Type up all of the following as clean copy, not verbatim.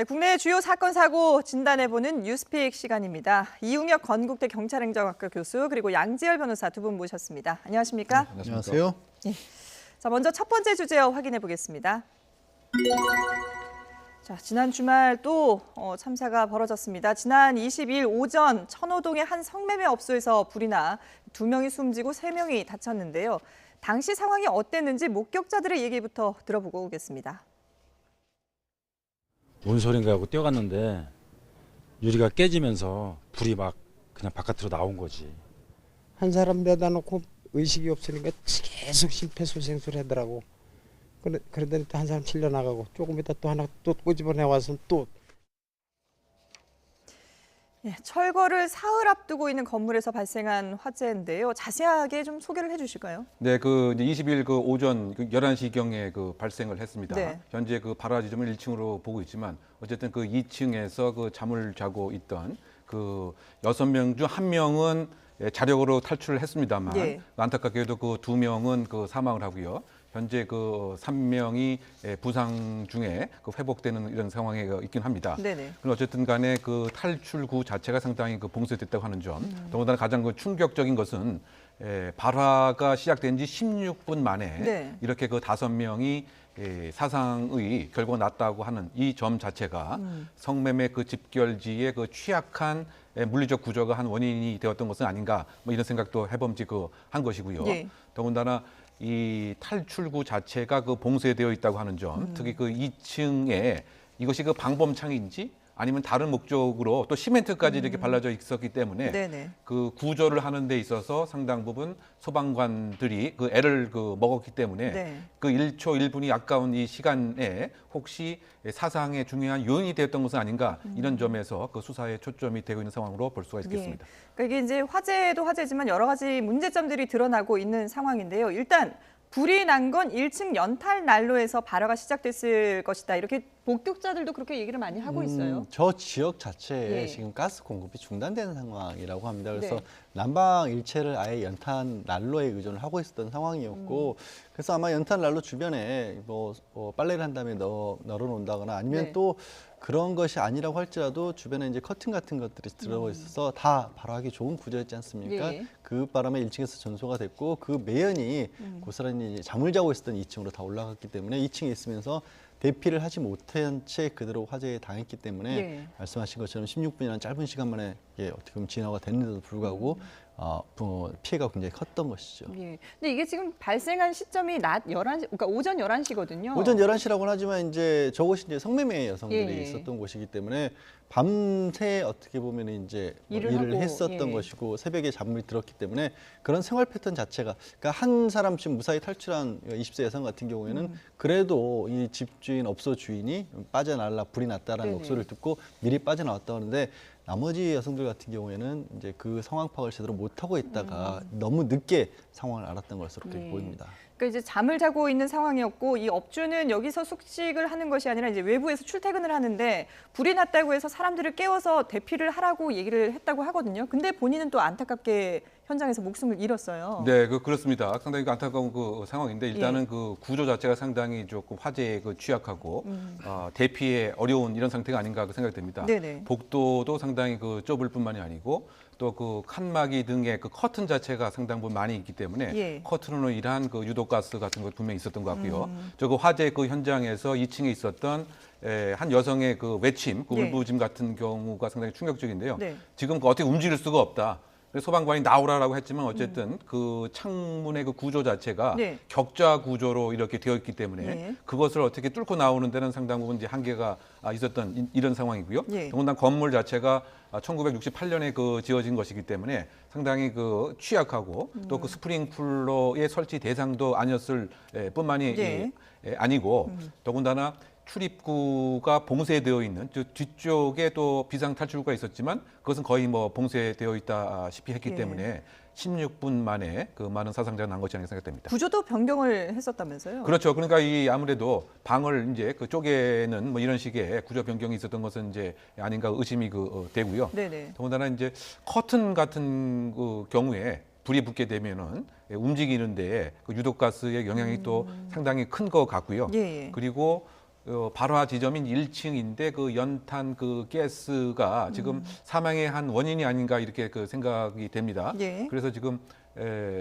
네, 국내 주요 사건 사고 진단해보는 뉴스픽 시간입니다. 이웅혁 건국대 경찰행정학과 교수 그리고 양지열 변호사 두 분 모셨습니다. 안녕하십니까? 네, 안녕하세요. 네. 자, 먼저 첫 번째 주제어 확인해 보겠습니다. 자, 지난 주말 또 참사가 벌어졌습니다. 지난 20일 오전 천호동의 한 성매매 업소에서 불이 나 2명이 숨지고 3명이 다쳤는데요. 당시 상황이 어땠는지 목격자들의 얘기부터 들어보고 오겠습니다. 뭔 소린가 하고 뛰어갔는데 유리가 깨지면서 불이 막 그냥 바깥으로 나온 거지. 한 사람 내다 놓고 의식이 없으니까 계속 심폐소생술 하더라고. 그러더니 또 한 사람 실려 나가고 조금 있다 또 하나 또 꼬집어내 와서 또. 예, 철거를 사흘 앞두고 있는 건물에서 발생한 화재인데요. 자세하게 좀 소개를 해주실까요? 네, 이제 20일 오전 11시경에 발생을 했습니다. 네. 현재 발화 지점을 1층으로 보고 있지만 어쨌든 2층에서 잠을 자고 있던 6명 중 1명은 자력으로 탈출을 했습니다만 예. 안타깝게도 2명은 사망을 하고요. 현재 3명이 부상 중에 회복되는 이런 상황에 있긴 합니다. 네네. 그럼 어쨌든 간에 탈출구 자체가 상당히 봉쇄됐다고 하는 점. 더군다나 가장 충격적인 것은 발화가 시작된 지 16분 만에 네. 이렇게 5명이 사상의 결과가 났다고 하는 이 점 자체가 성매매 집결지의 취약한 물리적 구조가 한 원인이 되었던 것은 아닌가 뭐 이런 생각도 해봄직한 것이고요. 예. 더군다나 이 탈출구 자체가 봉쇄되어 있다고 하는 점, 특히 2층에 이것이 방범창인지 아니면 다른 목적으로 또 시멘트까지 이렇게 발라져 있었기 때문에 네네. 구조를 하는 데 있어서 상당 부분 소방관들이 애를 먹었기 때문에 네. 1초 1분이 아까운 이 시간에 혹시 사상에 중요한 요인이 되었던 것은 아닌가 이런 점에서 수사에 초점이 되고 있는 상황으로 볼 수가 있겠습니다. 예. 그러니까 이게 이제 화재도 화재지만 여러 가지 문제점들이 드러나고 있는 상황인데요. 일단 불이 난 건 1층 연탄 난로에서 발화가 시작됐을 것이다. 이렇게 목격자들도 그렇게 얘기를 많이 하고 있어요. 저 지역 자체에 예. 지금 가스 공급이 중단된 상황이라고 합니다. 그래서 네. 난방 일체를 아예 연탄 난로에 의존을 하고 있었던 상황이었고, 그래서 아마 연탄 난로 주변에 빨래를 한 다음에 널어놓는다거나 아니면 네. 또 그런 것이 아니라고 할지라도 주변에 이제 커튼 같은 것들이 들어가 있어서 다 발화하기 좋은 구조였지 않습니까? 예. 그 바람에 1층에서 전소가 됐고 그 매연이 고스란히 이제 잠을 자고 있었던 2층으로 다 올라갔기 때문에 2층에 있으면서 대피를 하지 못한 채 그대로 화재에 당했기 때문에 예. 말씀하신 것처럼 16분이라는 짧은 시간 만에 어떻게 보면 진화가 됐는데도 불구하고 피해가 굉장히 컸던 것이죠. 예. 근데 이게 지금 발생한 시점이 낮 11시, 그러니까 오전 11시거든요. 오전 11시라고는 하지만 이제 저곳이 이제 성매매 여성들이 예. 있었던 곳이기 때문에 밤새 어떻게 보면 이제 일을 일을 하고, 했었던 예. 것이고 새벽에 잠을 들었기 때문에 그런 생활 패턴 자체가 그러니까 한 사람씩 무사히 탈출한 20세 여성 같은 경우에는 그래도 이 집주인 업소 주인이 빠져나갈라 불이 났다라는 네네. 목소리를 듣고 미리 빠져나왔다고 하는데 나머지 여성들 같은 경우에는 이제 그 상황 파악을 제대로 못하고 있다가 너무 늦게 상황을 알았던 것으로 그렇게 예. 보입니다. 그러니까 이제 잠을 자고 있는 상황이었고 이 업주는 여기서 숙식을 하는 것이 아니라 이제 외부에서 출퇴근을 하는데 불이 났다고 해서 사람들을 깨워서 대피를 하라고 얘기를 했다고 하거든요. 근데 본인은 또 안타깝게 현장에서 목숨을 잃었어요. 네, 그렇습니다. 상당히 안타까운 상황인데 일단은 구조 자체가 상당히 조금 화재에 취약하고 대피에 어려운 이런 상태가 아닌가 생각이 됩니다. 네네. 복도도 상당히 좁을 뿐만이 아니고 또 칸막이 등의 커튼 자체가 상당 부분 많이 있기 때문에 예. 커튼으로 인한 유독가스 같은 것 분명히 있었던 것 같고요. 화재 현장에서 2층에 있었던 한 여성의 외침, 예. 울부짖음 같은 경우가 상당히 충격적인데요. 네. 지금 어떻게 움직일 수가 없다. 그래서 소방관이 나오라고 했지만 어쨌든 창문의 구조 자체가 네. 격자 구조로 이렇게 되어 있기 때문에 예. 그것을 어떻게 뚫고 나오는 데는 상당 부분 이제 한계가 있었던 이런 상황이고요. 예. 더군다나 건물 자체가 1968년에 지어진 것이기 때문에 상당히 취약하고 또 스프링 쿨러의 설치 대상도 아니었을 뿐만이 예. 아니고 더군다나 출입구가 봉쇄되어 있는 뒤쪽에 또 비상 탈출구가 있었지만 그것은 거의 봉쇄되어 있다시피 했기 예. 때문에 16분 만에 많은 사상자가 난 것이 아닌가 생각됩니다. 구조도 변경을 했었다면서요? 그렇죠. 그러니까 아무래도 방을 이제 쪼개는 이런 식의 구조 변경이 있었던 것은 이제 아닌가 의심이 되고요. 네네. 더군다나 이제 커튼 같은 경우에 불이 붙게 되면은 움직이는데 유독가스의 영향이 또 상당히 큰 것 같고요. 예. 그리고 발화 지점인 1층인데 그 연탄 그 가스가 지금 사망의 한 원인이 아닌가 이렇게 그 생각이 됩니다. 예. 그래서 지금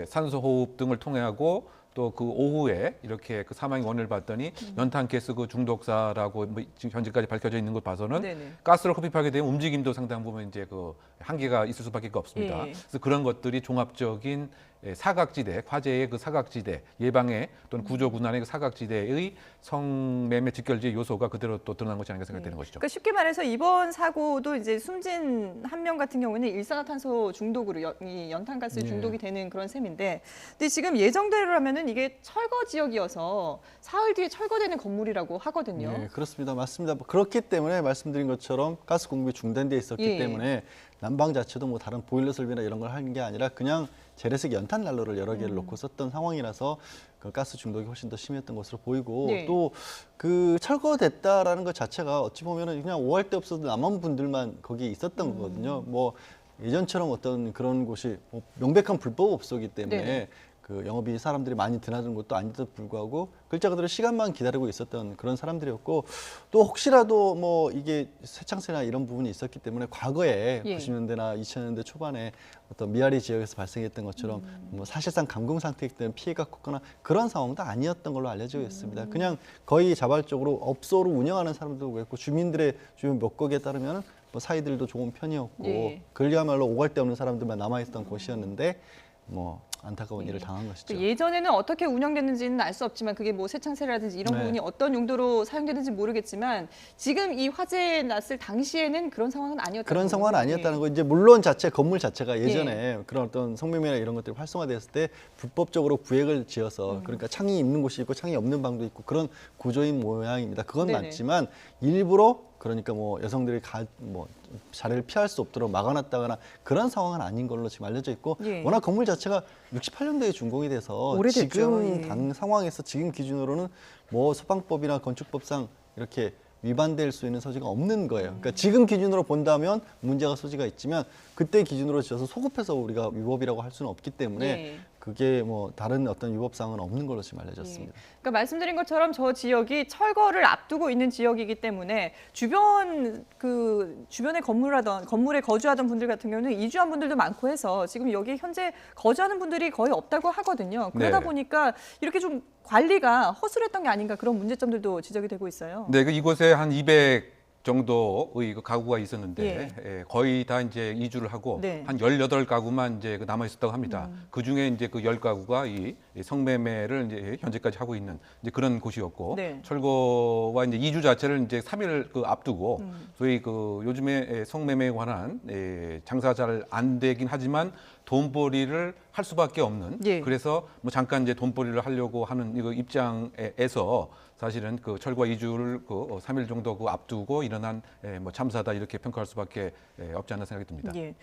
산소 호흡 등을 통해하고 또 그 오후에 이렇게 그 사망의 원인을 봤더니 연탄 가스 그 중독사라고 뭐 지금 현재까지 밝혀져 있는 것 봐서는 네네. 가스를 흡입하게 되면 움직임도 상당 부분 이제 그 한계가 있을 수밖에 없습니다. 예. 그래서 그런 것들이 종합적인 사각지대, 화재의 그 사각지대 예방에 또는 구조 군환의 그 사각지대의 성매매 직결지 요소가 그대로 또 드러난 것이 아닌가 생각되는 것이죠. 그러니까 쉽게 말해서 이번 사고도 이제 숨진 한 명 같은 경우는 일산화탄소 중독으로 이 연탄가스 중독이 되는 그런 셈인데, 근데 지금 예정대로라면은 이게 철거 지역이어서 사흘 뒤에 철거되는 건물이라고 하거든요. 네, 그렇습니다. 맞습니다. 그렇기 때문에 말씀드린 것처럼 가스 공급이 중단돼 있었기 예. 때문에 난방 자체도 뭐 다른 보일러 설비나 이런 걸 하는 게 아니라 그냥 재래식 연탄 난로를 여러 개를 놓고 썼던 상황이라서 그 가스 중독이 훨씬 더 심했던 것으로 보이고 네. 또 그 철거됐다라는 것 자체가 어찌 보면은 그냥 5할 데 없어도 남한 분들만 거기에 있었던 거거든요. 뭐 예전처럼 어떤 그런 곳이 뭐 명백한 불법 업소이기 때문에 네. 그 영업이 사람들이 많이 드나드는 것도 아닌데도 불구하고 글자 그대로 시간만 기다리고 있었던 그런 사람들이었고 또 혹시라도 뭐 이게 쇠창새나 이런 부분이 있었기 때문에 과거에 예. 90년대나 2000년대 초반에 어떤 미아리 지역에서 발생했던 것처럼 뭐 사실상 감금 상태이기 때문에 피해가 컸거나 그런 상황도 아니었던 걸로 알려져 있습니다. 그냥 거의 자발적으로 업소로 운영하는 사람들도 그랬고 주민들의 주변 몇 따르면 뭐 사이들도 좋은 편이었고 예. 그야말로 오갈 데 없는 사람들만 남아있던 곳이었는데 뭐 안타까운 일을 당한 것이죠. 또 예전에는 어떻게 운영됐는지는 알 수 없지만 그게 뭐 쇠창새라든지 이런 네. 부분이 어떤 용도로 사용되는지 모르겠지만 지금 이 화재 났을 당시에는 그런 상황은 아니었다는 그런 상황은 거군요. 아니었다는 거. 이제 물론 건물 자체가 예전에 그런 어떤 성매매나 이런 것들이 활성화됐을 때 불법적으로 구획을 지어서 그러니까 창이 있는 곳이 있고 창이 없는 방도 있고 그런 구조인 모양입니다. 그건 네네. 맞지만 일부러 그러니까 뭐 여성들이 뭐 자리를 피할 수 없도록 막아놨다거나 그런 상황은 아닌 걸로 지금 알려져 있고 예. 워낙 건물 자체가 68년도에 준공이 돼서 오래됐죠. 지금 예. 당 상황에서 지금 기준으로는 뭐 소방법이나 건축법상 이렇게 위반될 수 있는 소지가 없는 거예요. 그러니까 지금 기준으로 본다면 문제가 소지가 있지만 그때 기준으로 지어서 소급해서 우리가 위법이라고 할 수는 없기 때문에 예. 그게 뭐 다른 어떤 위법사항은 없는 걸로 지금 알려졌습니다. 그러니까 말씀드린 것처럼 저 지역이 철거를 앞두고 있는 지역이기 때문에 주변의 건물에 거주하던 분들 같은 경우는 이주한 분들도 많고 해서 지금 여기 현재 거주하는 분들이 거의 없다고 하거든요. 그러다 네. 보니까 이렇게 좀 관리가 허술했던 게 아닌가 그런 문제점들도 지적이 되고 있어요. 네, 그 이곳에 한 200 정도의 그 가구가 있었는데 거의 다 이제 이주를 하고 네. 한 18가구만 이제 그 남아 있었다고 합니다. 그 중에 이제 그 10가구가 이 성매매를 이제 현재까지 하고 있는 이제 그런 곳이었고 네. 철거와 이제 이주 자체를 이제 3일 그 앞두고 소위 그 요즘에 성매매에 관한 장사 잘 안 되긴 하지만 돈벌이를 할 수밖에 없는 예. 그래서 뭐 잠깐 이제 돈벌이를 하려고 하는 이거 입장에서 사실은 그 철거 이주를 그 3일 정도 그 앞두고 일어난 뭐 참사다 이렇게 평가할 수밖에 없지 않나 생각이 듭니다. 예.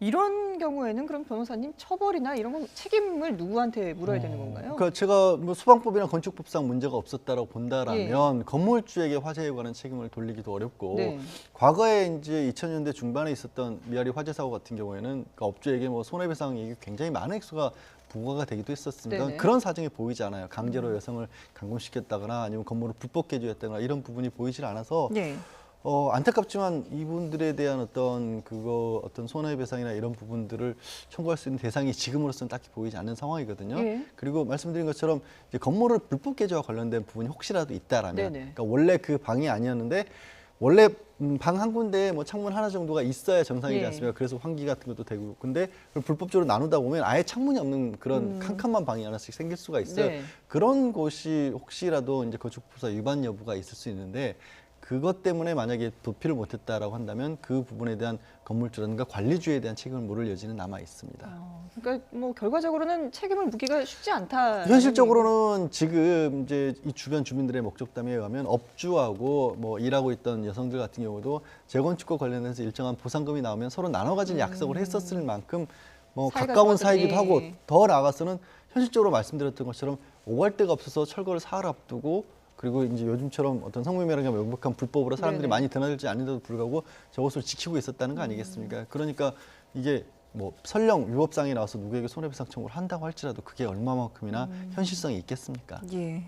이런 경우에는 그럼 변호사님 처벌이나 이런 건 책임을 누구한테 물어야 되는 건가요? 그러니까 제가 뭐 소방법이나 건축법상 문제가 없었다라고 본다라면 건물주에게 화재에 관한 책임을 돌리기도 어렵고 네. 과거에 이제 2000년대 중반에 있었던 미아리 화재 사고 같은 경우에는 그러니까 업주에게 뭐 손해배상액이 굉장히 많은 액수가 부과가 되기도 했었습니다. 네네. 그런 사정이 보이지 않아요. 강제로 여성을 감금시켰다거나 아니면 건물을 불법 개조했다거나 이런 부분이 보이질 않아서 네. 안타깝지만 이분들에 대한 어떤 손해배상이나 이런 부분들을 청구할 수 있는 대상이 지금으로서는 딱히 보이지 않는 상황이거든요. 예. 그리고 말씀드린 것처럼 이제 건물을 불법 개조와 관련된 부분이 혹시라도 있다라면, 네네. 그러니까 원래 그 방이 아니었는데 원래 방 한 군데에 뭐 창문 하나 정도가 있어야 정상이지 예. 않습니까? 그래서 환기 같은 것도 되고, 근데 그걸 불법적으로 나누다 보면 아예 창문이 없는 그런 캄캄한 방이 하나씩 생길 수가 있어요. 네. 그런 곳이 혹시라도 이제 건축법사 위반 여부가 있을 수 있는데. 그것 때문에 만약에 도피를 못했다라고 한다면 그 부분에 대한 건물주라든가 관리주에 대한 책임을 물을 여지는 남아 있습니다. 그러니까 뭐 결과적으로는 책임을 묻기가 쉽지 않다. 현실적으로는 지금 이제 이 주변 주민들의 목적담에 의하면 업주하고 뭐 일하고 있던 여성들 같은 경우도 재건축과 관련해서 일정한 보상금이 나오면 서로 나눠 가질 약속을 했었을 만큼 뭐 사이가 가까운 좋았더니. 사이기도 하고 더 나아가서는 현실적으로 말씀드렸던 것처럼 오갈 데가 없어서 철거를 사흘 앞두고 그리고 이제 요즘처럼 어떤 성매매라는 명백한 불법으로 사람들이 네네. 많이 드나들지 않는데도 불구하고 저것을 지키고 있었다는 거 아니겠습니까? 그러니까 이게 뭐 설령 위법상이 나와서 누구에게 손해배상 청구를 한다고 할지라도 그게 얼마만큼이나 현실성이 있겠습니까? 예.